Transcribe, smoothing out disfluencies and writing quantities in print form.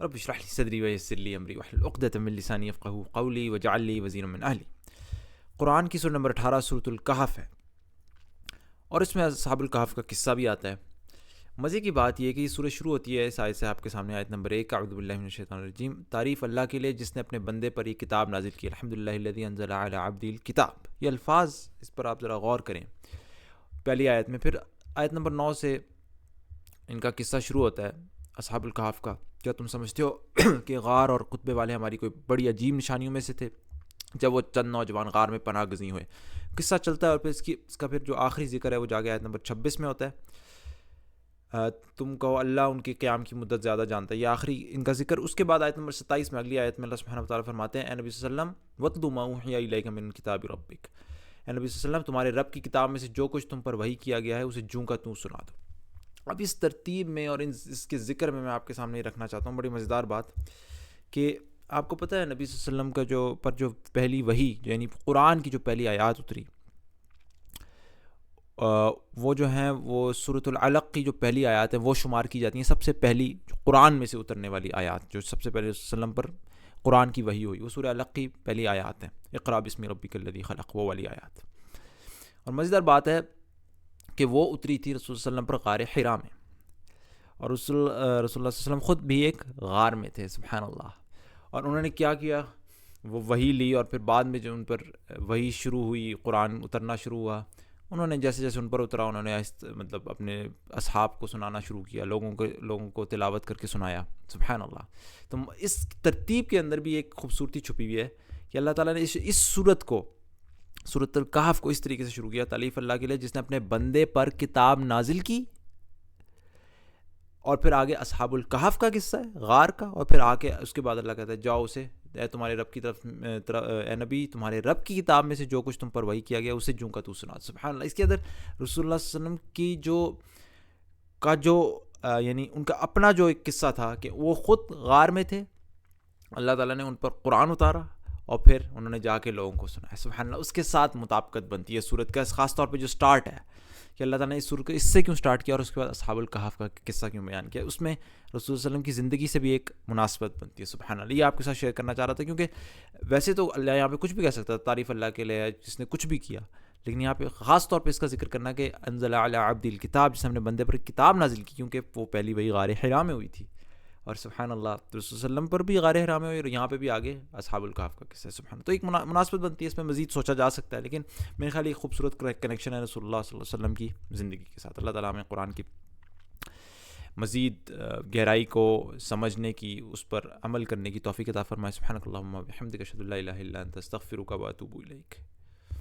رب اشرح لي صدری ویسر لی امری واحلل عقدۃ من لسانی یفقہوا قولی واجعل لی وزیرا من اہلی۔ قرآن کی سورہ نمبر 18 سورۃ الکہف ہے، اور اس میں اصحاب الکہف کا قصہ بھی آتا ہے۔ مزے کی بات یہ ہے کہ یہ سورہ شروع ہوتی ہے اس آیت سے، آپ کے سامنے آیت نمبر 1، اعوذ باللہ من الشیطان الرجیم، تعریف اللہ کے لیے جس نے اپنے بندے پر یہ کتاب نازل کی، الحمدللہ الذی انزل علی عبدہ الکتاب۔ یہ الفاظ اس پر آپ ذرا غور کریں پہلی آیت میں۔ پھر آیت نمبر 9 سے ان کا قصہ شروع ہوتا ہے اصحاب الکہف کا۔ کیا تم سمجھتے ہو کہ غار اور قطبے والے ہماری کوئی بڑی عجیب نشانیوں میں سے تھے جب وہ چند نوجوان غار میں پناہ گزین ہوئے؟ قصہ چلتا ہے، اور پھر اس کا پھر جو آخری ذکر ہے وہ جا کے آیت نمبر 26 میں ہوتا ہے، تم کہو اللہ ان کے قیام کی مدت زیادہ جانتا ہے، یہ آخری ان کا ذکر۔ اس کے بعد آیت نمبر 27 میں، اگلی آیت میں اللہ سبحانہ وتعالیٰ فرماتے ہیں، اے نبی صلی اللہ علیہ وسلم وَاتْلُ مَا أُوحِیَ إِلَیْکَ مِن کِتَابِ رَبِّکَ، اے نبی صلی اللہ علیہ وسلم تمہارے رب کی کتاب میں سے جو کچھ تم پر وحی کیا گیا ہے اسے جوں کا توں سنا دو۔ اب اس ترتیب میں اور اس کے ذکر میں آپ کے سامنے یہ رکھنا چاہتا ہوں بڑی مزیدار بات، کہ آپ کو پتہ ہے نبی صلی اللہ علیہ وسلم کا جو پہلی وحی یعنی قرآن کی جو پہلی آیات اتری، وہ جو ہیں وہ سورۃ العلق کی جو پہلی آیات ہیں وہ شمار کی جاتی ہیں سب سے پہلی قرآن میں سے اترنے والی آیات، جو سب سے پہلے وسلم پر قرآن کی وحی ہوئی، وہ سورہ علق کی پہلی آیات ہیں، اقرأ بسم ربک الذی خلق، وہ والی آیات۔ اور مزیدار بات ہے کہ وہ اتری تھی رسول صلی اللہ علیہ وسلم پر غار حرا میں، اور رسول اللہ صلی اللہ علیہ وسلم خود بھی ایک غار میں تھے، سبحان اللہ۔ اور انہوں نے کیا کیا، وہ وحی لی، اور پھر بعد میں جو ان پر وحی شروع ہوئی، قرآن اترنا شروع ہوا، انہوں نے جیسے جیسے ان پر اترا انہوں نے مطلب اپنے اصحاب کو سنانا شروع کیا، لوگوں کو تلاوت کر کے سنایا، سبحان اللہ۔ تو اس ترتیب کے اندر بھی ایک خوبصورتی چھپی ہوئی ہے کہ اللہ تعالیٰ نے اس سورت کو، سورۃ الکہف کو اس طریقے سے شروع کیا، تعریف اللہ کے لیے جس نے اپنے بندے پر کتاب نازل کی، اور پھر آگے اصحاب الکہف کا قصہ ہے غار کا، اور پھر آگے اس کے بعد اللہ کہتا ہے جاؤ اسے، اے تمہارے رب کی طرف، اے نبی تمہارے رب کی کتاب میں سے جو کچھ تم پر وحی کیا گیا اسے جوں کا تو سنا، سبحان اللہ۔ اس کے اندر رسول اللہ صلی اللہ علیہ وسلم کی جو یعنی ان کا اپنا جو ایک قصہ تھا کہ وہ خود غار میں تھے، اللہ تعالیٰ نے ان پر قرآن اتارا، اور پھر انہوں نے جا کے لوگوں کو سنایا، سبحان اللہ۔ اس کے ساتھ مطابقت بنتی ہے سورت کا، خاص طور پہ جو سٹارٹ ہے کہ اللہ تعالیٰ نے اس سورت کو اس سے کیوں سٹارٹ کیا، اور اس کے بعد اصحاب الکہف کا قصہ کیوں بیان کیا، اس میں رسول صلی اللہ علیہ وسلم کی زندگی سے بھی ایک مناسبت بنتی ہے، سبحان اللہ۔ یہ آپ کے ساتھ شیئر کرنا چاہ رہا تھا، کیونکہ ویسے تو اللہ یہاں پہ کچھ بھی کہہ سکتا تھا، تعریف اللہ کے لیے جس نے کچھ بھی کیا، لیکن یہاں پہ خاص طور پہ اس کا ذکر کرنا کہ انزل علی عبدہ الکتاب، جس نے اپنے بندے پر کتاب نازل کی، کیونکہ وہ پہلی وہی غار حرا میں ہوئی تھی، اور سبحان اللہ رسول صلی اللہ علیہ وسلم پر بھی غار حرا میں ہوئی، اور یہاں پہ بھی آگے اصحاب الکہف کا قصہ ہے، سبحان اللہ۔ تو ایک مناسبت بنتی ہے، اس میں مزید سوچا جا سکتا ہے، لیکن میرے خیال ایک خوبصورت کنیکشن ہے رسول اللہ صلی اللہ علیہ وسلم کی زندگی کے ساتھ۔ اللہ تعالیٰ ہمیں قرآن کی مزید گہرائی کو سمجھنے کی، اس پر عمل کرنے کی توفیق عطا فرمائے۔ سبحانک اللہم و بحمدک، اشہد ان لا الہ الا انت، استغفرک و اتوب الیک۔